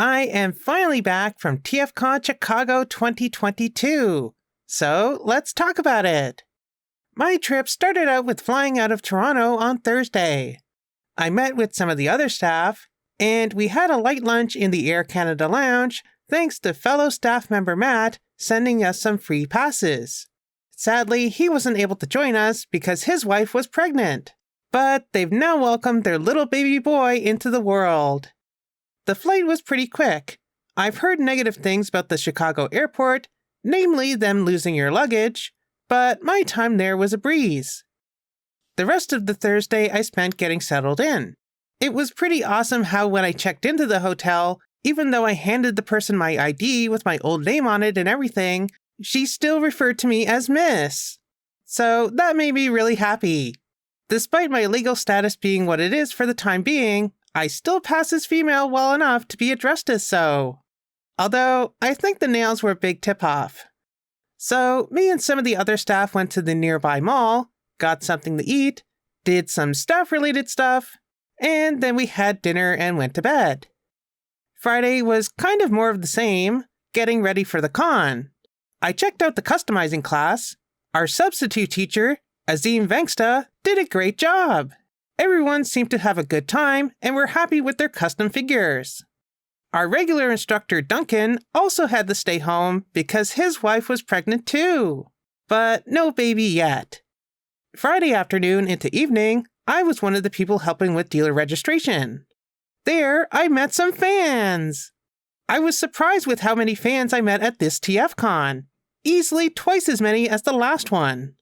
I am finally back from TFcon Chicago 2022. So let's talk about it. My trip started out with flying out of Toronto on Thursday. I met with some of the other staff, and we had a light lunch in the Air Canada Lounge thanks to fellow staff member Matt sending us some free passes. Sadly, he wasn't able to join us because his wife was pregnant, but they've now welcomed their little baby boy into the world. The flight was pretty quick. I've heard negative things about the Chicago airport, namely them losing your luggage, but my time there was a breeze. The rest of the Thursday I spent getting settled in. It was pretty awesome how when I checked into the hotel, even though I handed the person my ID with my old name on it and everything, she still referred to me as Miss. So that made me really happy. Despite my legal status being what it is for the time being, I still pass as female well enough to be addressed as so. Although, I think the nails were a big tip-off. So, me and some of the other staff went to the nearby mall, got something to eat, did some staff-related stuff, and then we had dinner and went to bed. Friday was kind of more of the same, getting ready for the con. I checked out the customizing class. Our substitute teacher, Azim Vengsta, did a great job. Everyone seemed to have a good time and were happy with their custom figures. Our regular instructor, Duncan, also had to stay home because his wife was pregnant too. But no baby yet. Friday afternoon into evening, I was one of the people helping with dealer registration. There, I met some fans. I was surprised with how many fans I met at this TFcon. Easily twice as many as the last one.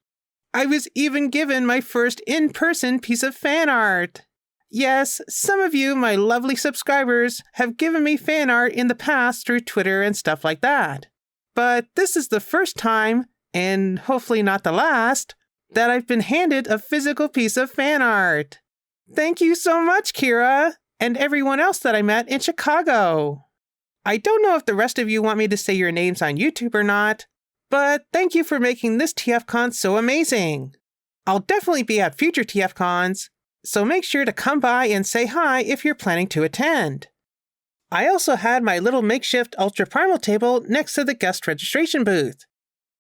I was even given my first in-person piece of fan art. Yes, some of you, my lovely subscribers, have given me fan art in the past through Twitter and stuff like that. But this is the first time, and hopefully not the last, that I've been handed a physical piece of fan art. Thank you so much, Kira, and everyone else that I met in Chicago. I don't know if the rest of you want me to say your names on YouTube or not, but thank you for making this TFcon so amazing. I'll definitely be at future TFcons, so make sure to come by and say hi if you're planning to attend. I also had my little makeshift Ultra Primal table next to the guest registration booth.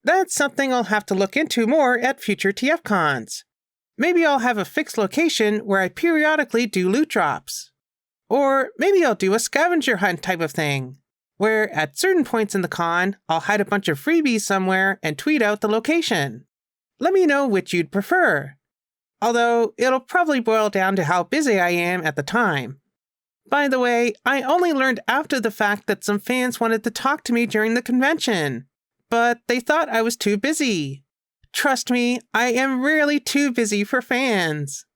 That's something I'll have to look into more at future TFcons. Maybe I'll have a fixed location where I periodically do loot drops. Or maybe I'll do a scavenger hunt type of thing, where at certain points in the con, I'll hide a bunch of freebies somewhere and tweet out the location. Let me know which you'd prefer. Although, it'll probably boil down to how busy I am at the time. By the way, I only learned after the fact that some fans wanted to talk to me during the convention, but they thought I was too busy. Trust me, I am rarely too busy for fans.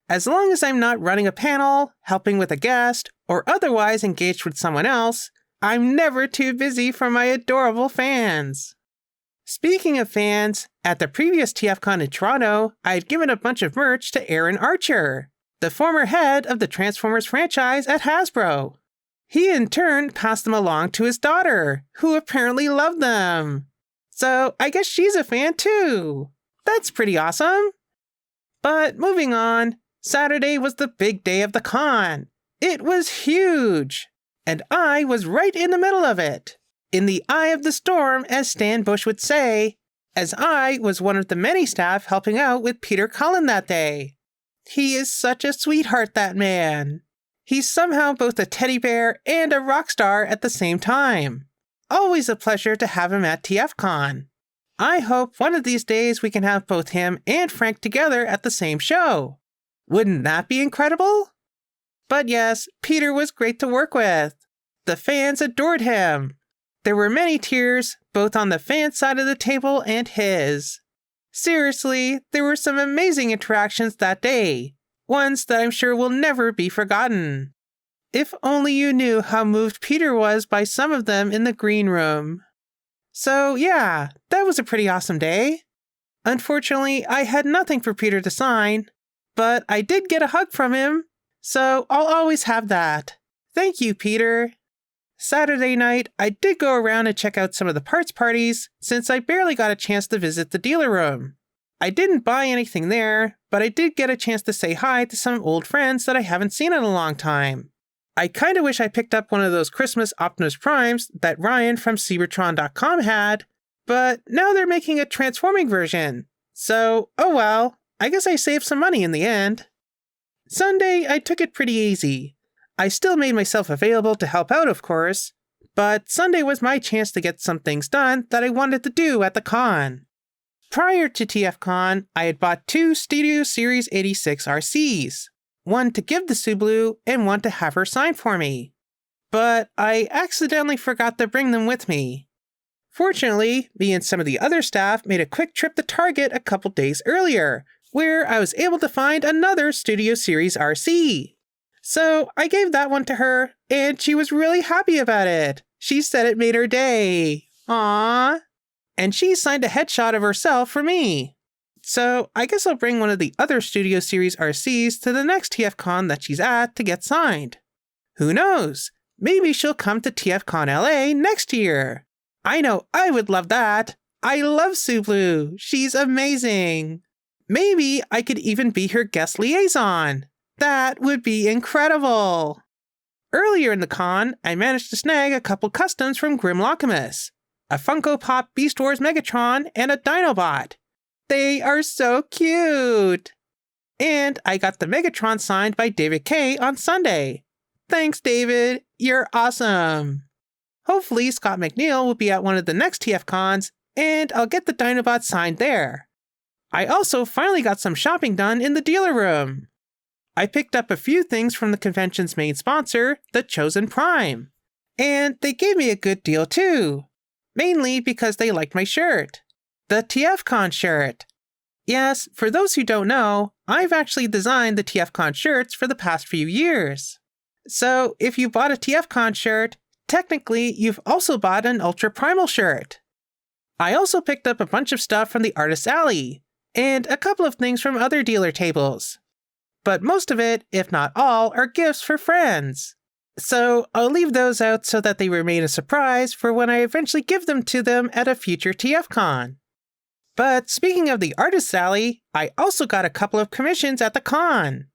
As long as I'm not running a panel, helping with a guest, or otherwise engaged with someone else, I'm never too busy for my adorable fans. Speaking of fans, at the previous TFcon in Toronto, I had given a bunch of merch to Aaron Archer, the former head of the Transformers franchise at Hasbro. He in turn passed them along to his daughter, who apparently loved them. So I guess she's a fan too. That's pretty awesome. But moving on, Saturday was the big day of the con. It was huge, and I was right in the middle of it. In the eye of the storm, as Stan Bush would say, as I was one of the many staff helping out with Peter Cullen that day. He is such a sweetheart, that man. He's somehow both a teddy bear and a rock star at the same time. Always a pleasure to have him at TFcon. I hope one of these days we can have both him and Frank together at the same show. Wouldn't that be incredible? But yes, Peter was great to work with. The fans adored him. There were many tears, both on the fan side of the table and his. Seriously, there were some amazing interactions that day, ones that I'm sure will never be forgotten. If only you knew how moved Peter was by some of them in the green room. So yeah, that was a pretty awesome day. Unfortunately, I had nothing for Peter to sign, but I did get a hug from him, so I'll always have that. Thank you, Peter. Saturday night, I did go around and check out some of the parts parties, since I barely got a chance to visit the dealer room. I didn't buy anything there, but I did get a chance to say hi to some old friends that I haven't seen in a long time. I kinda wish I picked up one of those Christmas Optimus Primes that Ryan from Cybertron.com had, but now they're making a transforming version. So, oh well, I guess I saved some money in the end. Sunday, I took it pretty easy. I still made myself available to help out, of course, but Sunday was my chance to get some things done that I wanted to do at the con. Prior to TFcon, I had bought 2 Studio Series 86 RCs, one to give to Subaru and one to have her sign for me. But I accidentally forgot to bring them with me. Fortunately, me and some of the other staff made a quick trip to Target a couple days earlier, where I was able to find another Studio Series RC. So I gave that one to her, and she was really happy about it. She said it made her day. Aww. And she signed a headshot of herself for me. So I guess I'll bring one of the other Studio Series RCs to the next TFcon that she's at to get signed. Who knows? Maybe she'll come to TFcon LA next year. I know I would love that. I love Subaru. She's amazing. Maybe I could even be her guest liaison. That would be incredible. Earlier in the con, I managed to snag a couple customs from Grimlockimus, a Funko Pop Beast Wars Megatron, and a Dinobot. They are so cute! And I got the Megatron signed by David Kaye on Sunday. Thanks, David. You're awesome. Hopefully, Scott McNeil will be at one of the next TFcons, and I'll get the Dinobot signed there. I also finally got some shopping done in the dealer room. I picked up a few things from the convention's main sponsor, the Chosen Prime. And they gave me a good deal too. Mainly because they liked my shirt. The TFcon shirt. Yes, for those who don't know, I've actually designed the TFcon shirts for the past few years. So if you bought a TFcon shirt, technically you've also bought an Ultra Primal shirt. I also picked up a bunch of stuff from the Artist's Alley, and a couple of things from other dealer tables. But most of it, if not all, are gifts for friends. So I'll leave those out so that they remain a surprise for when I eventually give them to them at a future TFcon. But speaking of the Artist's Alley, I also got a couple of commissions at the con.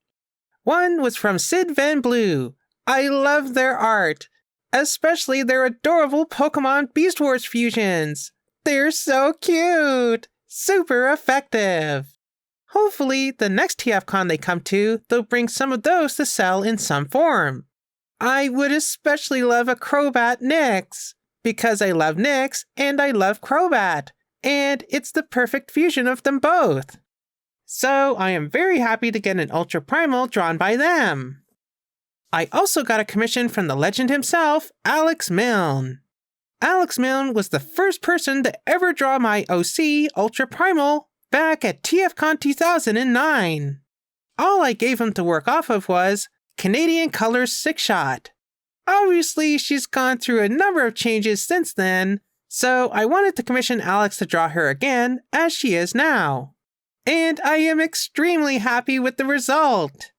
One was from Sid Van Blue. I love their art, especially their adorable Pokemon Beast Wars fusions. They're so cute! Super effective! Hopefully, the next TFcon they come to, they'll bring some of those to sell in some form. I would especially love a Crobat Nyx, because I love Nyx and I love Crobat, and it's the perfect fusion of them both. So I am very happy to get an Ultra Primal drawn by them. I also got a commission from the legend himself, Alex Milne. Alex Milne was the first person to ever draw my OC Ultra Primal back at TFcon 2009. All I gave him to work off of was Canadian Colors 6-Shot. Obviously, she's gone through a number of changes since then, so I wanted to commission Alex to draw her again, as she is now. And I am extremely happy with the result.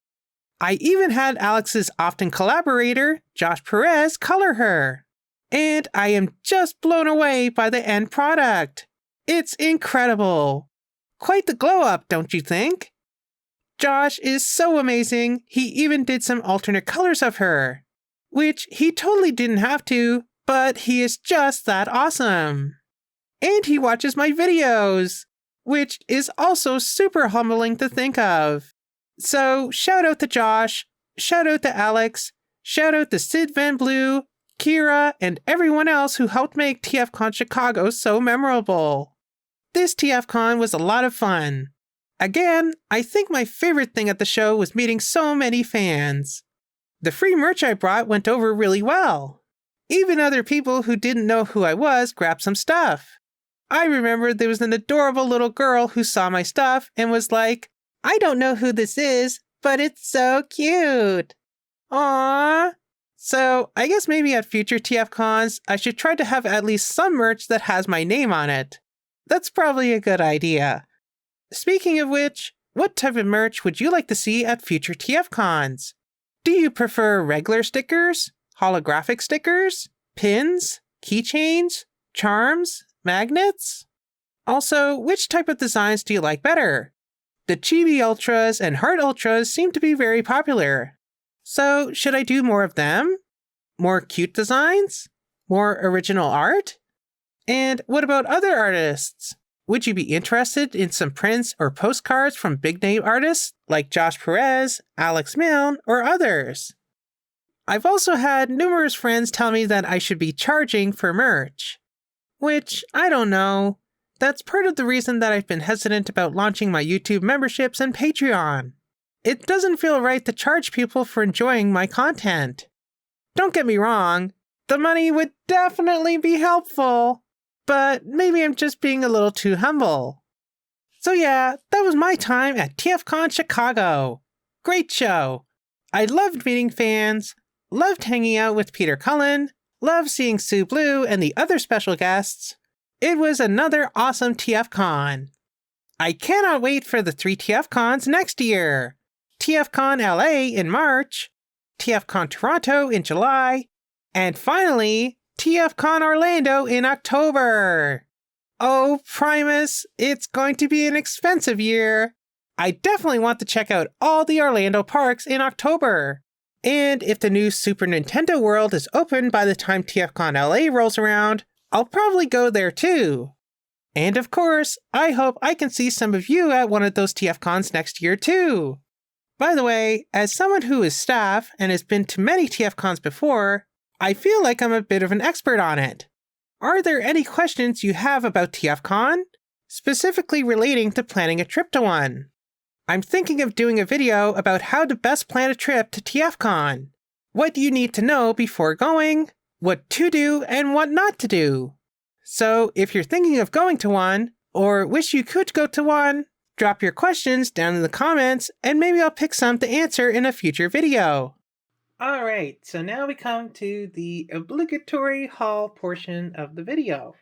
I even had Alex's often collaborator, Josh Perez, color her. And I am just blown away by the end product. It's incredible. Quite the glow up, don't you think? Josh is so amazing, he even did some alternate colors of her. Which he totally didn't have to, but he is just that awesome. And he watches my videos, which is also super humbling to think of. So shout out to Josh, shout out to Alex, shout out to Sid Van Blue, Kira, and everyone else who helped make TFcon Chicago so memorable. This TFcon was a lot of fun. Again, I think my favorite thing at the show was meeting so many fans. The free merch I brought went over really well. Even other people who didn't know who I was grabbed some stuff. I remember there was an adorable little girl who saw my stuff and was like, "I don't know who this is, but it's so cute." Aww. So I guess maybe at future TFcons, I should try to have at least some merch that has my name on it. That's probably a good idea. Speaking of which, what type of merch would you like to see at future TFcons? Do you prefer regular stickers, holographic stickers, pins, keychains, charms, magnets? Also, which type of designs do you like better? The Chibi Ultras and Heart Ultras seem to be very popular. So, should I do more of them? More cute designs? More original art? And what about other artists? Would you be interested in some prints or postcards from big name artists like Josh Perez, Alex Milne, or others? I've also had numerous friends tell me that I should be charging for merch. Which, I don't know. That's part of the reason that I've been hesitant about launching my YouTube memberships and Patreon. It doesn't feel right to charge people for enjoying my content. Don't get me wrong, the money would definitely be helpful, but maybe I'm just being a little too humble. So yeah, that was my time at TFcon Chicago. Great show. I loved meeting fans, loved hanging out with Peter Cullen, loved seeing Sue Blue and the other special guests. It was another awesome TFcon. I cannot wait for the 3 TFcons next year. TFcon LA in March, TFcon Toronto in July, and finally, TFcon Orlando in October. Oh, Primus, it's going to be an expensive year. I definitely want to check out all the Orlando parks in October. And if the new Super Nintendo World is open by the time TFcon LA rolls around, I'll probably go there too. And of course, I hope I can see some of you at one of those TFcons next year too. By the way, as someone who is staff and has been to many TFcons before, I feel like I'm a bit of an expert on it. Are there any questions you have about TFcon, specifically relating to planning a trip to one? I'm thinking of doing a video about how to best plan a trip to TFcon. What do you need to know before going, what to do, and what not to do? So if you're thinking of going to one, or wish you could go to one, drop your questions down in the comments, and maybe I'll pick some to answer in a future video. Alright, so now we come to the obligatory haul portion of the video.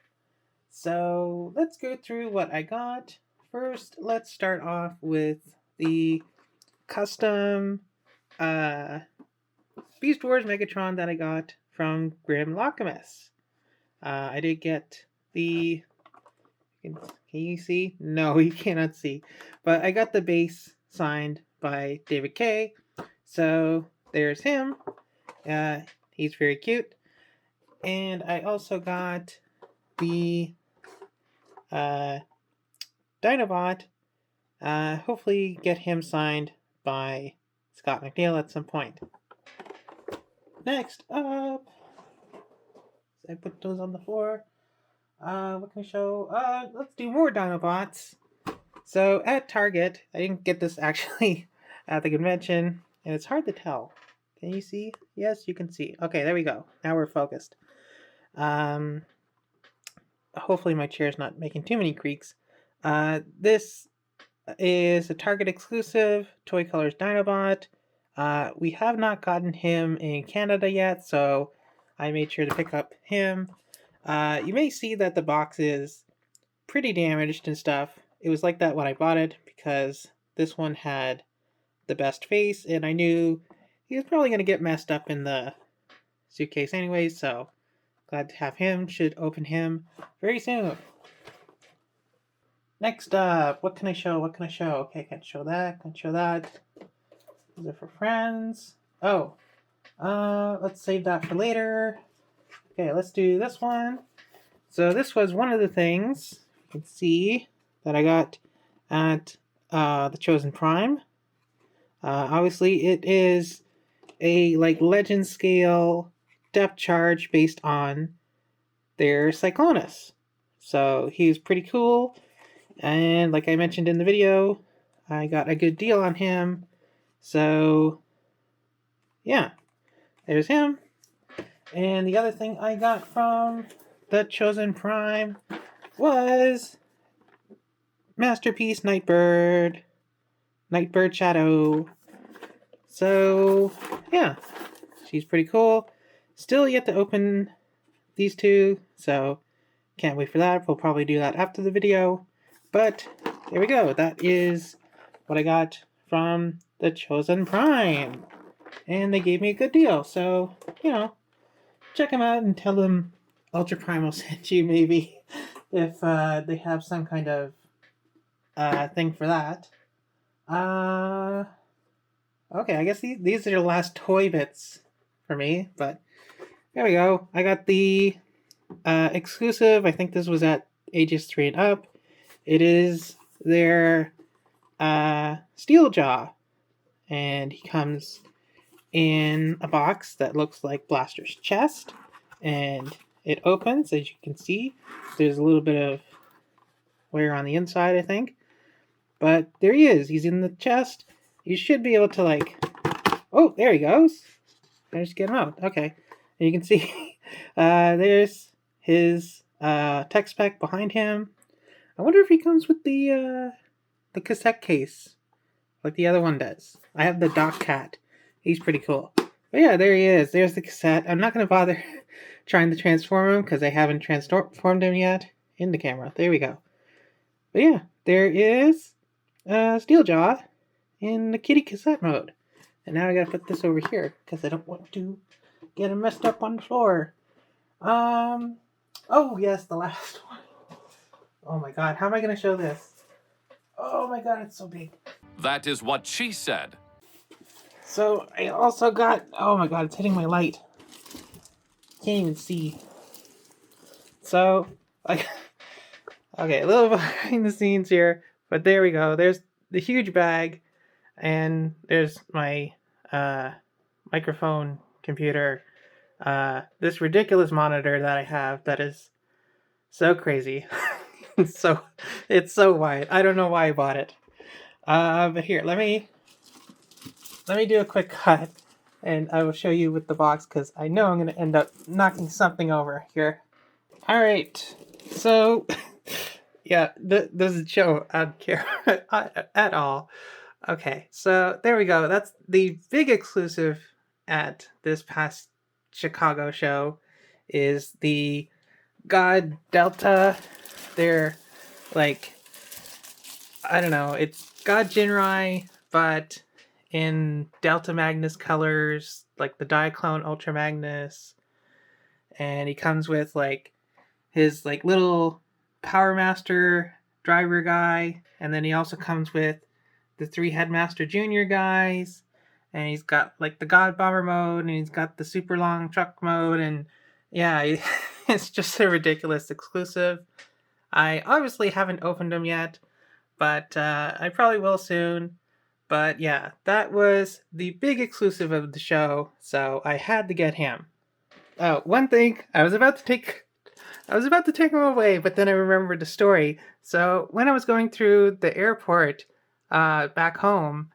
So let's go through what I got. First, let's start off with the custom Beast Wars Megatron that I got from Grim Locamus. I did get the... Can you see? No, you cannot see. But I got the base signed by David Kaye. So there's him. He's very cute. And I also got the Dinobot. Hopefully get him signed by Scott McNeil at some point. Next up, I put those on the floor. What can I show? Let's do more Dinobots. So at Target, I didn't get this actually at the convention, and it's hard to tell. Can you see? Yes, you can see. Okay, there we go. Now we're focused. Hopefully my chair's not making too many creaks. This is a Target exclusive, Toy Colors Dinobot. We have not gotten him in Canada yet, so I made sure to pick up him. You may see that the box is pretty damaged and stuff. It was like that when I bought it because this one had the best face, and I knew he was probably going to get messed up in the suitcase anyway, so glad to have him. Should open him very soon. Next up, what can I show? What can I show? Okay, I can't show that. Can't show that. These are for friends. Oh, let's save that for later. Okay, let's do this one. So this was one of the things you can see that I got at the Chosen Prime. Obviously, it is a legend scale depth charge based on their Cyclonus. So he's pretty cool. And like I mentioned in the video, I got a good deal on him. So, yeah, there's him. And the other thing I got from the Chosen Prime was Masterpiece Nightbird Shadow. So, yeah, she's pretty cool. Still yet to open these two, so can't wait for that. We'll probably do that after the video. But there we go. That is what I got from the Chosen Prime. And they gave me a good deal. So, check them out and tell them Ultra Primal sent you, maybe, if they have some kind of thing for that. Okay, I guess these are the last toy bits for me, but there we go. I got the exclusive. I think this was at ages 3 and up. It is their Steel Jaw, and he comes in a box that looks like Blaster's chest, and it opens, as you can see. There's a little bit of wear on the inside, I think, but there he is. He's in the chest. You should be able to, like, oh, there he goes. I just get him out. Okay, and you can see there's his tech spec behind him. I wonder if he comes with the cassette case like the other one does. I have the Doc Cat. He's pretty cool. But yeah, there he is. There's the cassette. I'm not going to bother trying to transform him because I haven't transformed him yet in the camera. There we go. But yeah, there is Steeljaw in the kitty cassette mode. And now I gotta put this over here because I don't want to get him messed up on the floor. Oh yes, the last one. Oh my god, how am I gonna show this? Oh my god, it's so big. That is what she said. So I also got, oh my god, it's hitting my light. Can't even see. So, like, okay, a little behind the scenes here, but there we go. There's the huge bag, and there's my microphone computer. This ridiculous monitor that I have that is so crazy. it's so wide. I don't know why I bought it. But here, let me do a quick cut, and I will show you with the box because I know I'm going to end up knocking something over here. All right, so yeah, doesn't show on camera at all. Okay, so there we go. That's the big exclusive at this past Chicago show. Is the God Delta. They're like, I don't know, it's God Jinrai, but in Delta Magnus colors, like the Diaclone Ultra Magnus. And he comes with like his like little Power Master driver guy, and then he also comes with the 3 Headmaster Junior guys, and he's got like the God Bomber mode, and he's got the super long truck mode, and yeah, it's just a ridiculous exclusive. I obviously haven't opened them yet, but I probably will soon. But yeah, that was the big exclusive of the show, so I had to get him. Oh, one thing, I was about to take him away, but then I remembered the story. So when I was going through the airport back home,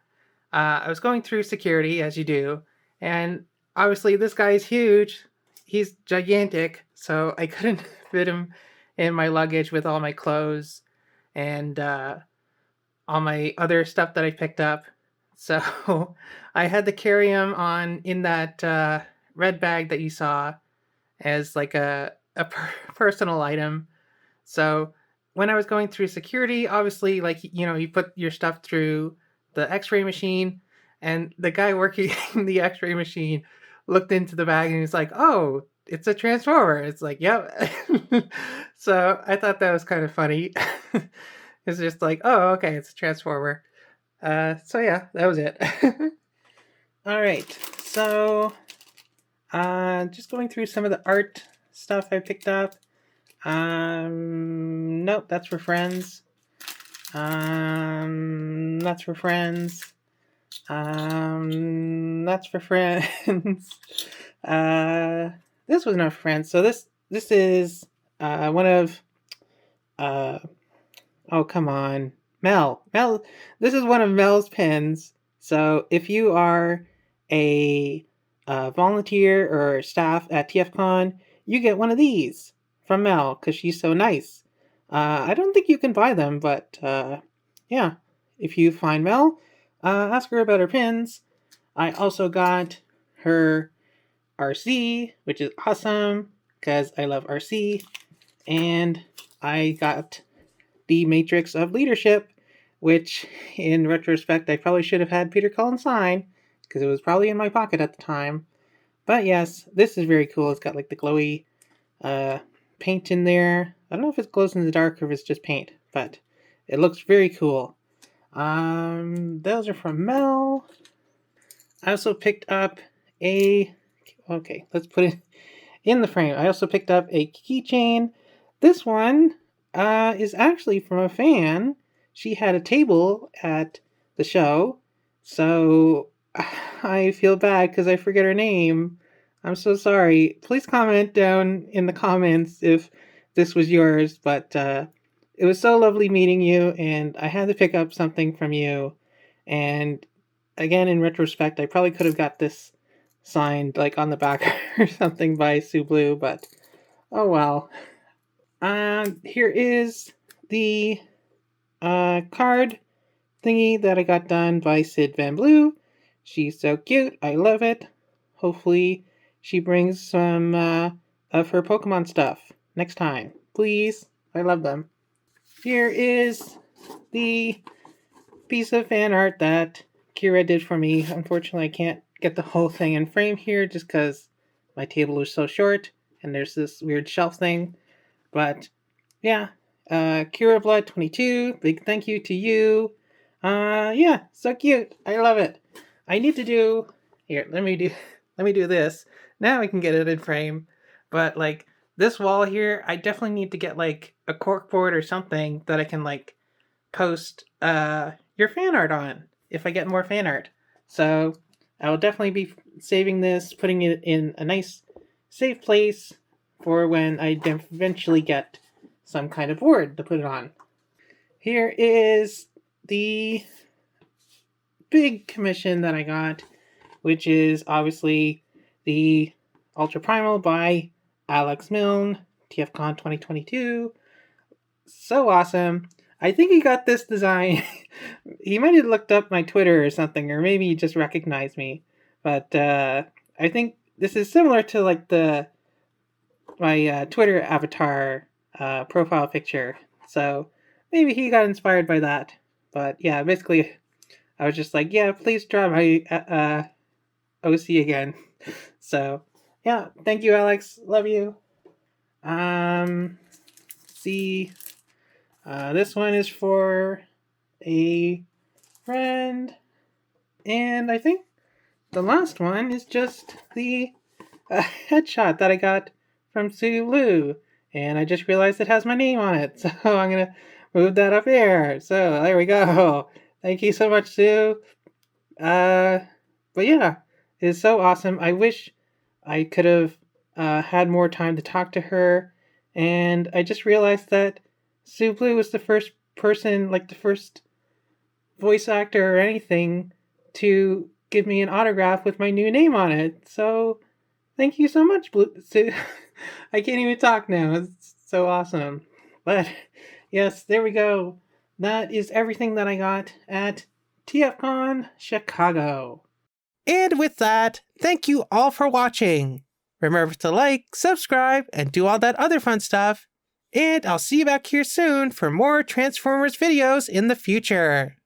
I was going through security, as you do, and obviously this guy is huge. He's gigantic, so I couldn't fit him in my luggage with all my clothes and all my other stuff that I picked up. So I had to carry him on in that red bag that you saw as like a personal item. So when I was going through security, obviously, like, you know, you put your stuff through the x-ray machine, and the guy working the x-ray machine looked into the bag and he's like, oh, it's a transformer. It's like, yep. So I thought that was kind of funny. It's just like, oh, okay, it's a transformer. So yeah, that was it. All right, so just going through some of the art stuff I picked up. Nope, that's for friends. That's for friends. That's for friends. This was not for friends. So this is one of oh, come on, Mel. This is one of Mel's pins. So if you are a volunteer or staff at TFcon, you get one of these from Mel because she's so nice. I don't think you can buy them, but yeah, if you find Mel, ask her about her pins. I also got her RC, which is awesome because I love RC, and I got the Matrix of Leadership, which in retrospect I probably should have had Peter Cullen sign because it was probably in my pocket at the time. But yes, this is very cool. It's got like the glowy paint in there. I don't know if it glows in the dark or if it's just paint, but it looks very cool. Those are from Mel. I also picked up okay, let's put it in the frame. I also picked up a keychain. This one is actually from a fan. She had a table at the show, so I feel bad because I forget her name. I'm so sorry. Please comment down in the comments if this was yours, but it was so lovely meeting you, and I had to pick up something from you. And again, in retrospect, I probably could have got this signed like on the back or something by Sue Blue, but oh well. Here is the card thingy that I got done by Sid Van Blue. She's so cute. I love it. Hopefully she brings some of her Pokemon stuff next time. Please. I love them. Here is the piece of fan art that Kira did for me. Unfortunately, I can't get the whole thing in frame here just because my table is so short and there's this weird shelf thing. But yeah, Kira Blood 22, big thank you to you. Yeah, so cute. I love it. I need to do here. Let me do this. Now I can get it in frame. But like this wall here, I definitely need to get like a corkboard or something that I can like post your fan art on if I get more fan art. So I will definitely be saving this, putting it in a nice safe place for when I eventually get some kind of board to put it on. Here is the big commission that I got, which is obviously the Ultra Primal by Alex Milne, TFcon 2022. So awesome. I think he got this design. He might have looked up my Twitter or something, or maybe he just recognized me. But I think this is similar to like my Twitter avatar profile picture. So maybe he got inspired by that. But yeah, basically, I was just like, yeah, please draw my OC again. So yeah, thank you, Alex. Love you. See, this one is for a friend, and I think the last one is just the headshot that I got from Sue Blue, and I just realized it has my name on it, so I'm gonna move that up here. So there we go. Thank you so much, Sue. But yeah, it's so awesome. I wish I could have had more time to talk to her, and I just realized that Sue Blue was the first person, like the first voice actor or anything, to give me an autograph with my new name on it. So thank you so much, Blue. I can't even talk now. It's so awesome. But yes, there we go. That is everything that I got at TFcon Chicago. And with that, thank you all for watching. Remember to like, subscribe, and do all that other fun stuff. And I'll see you back here soon for more Transformers videos in the future.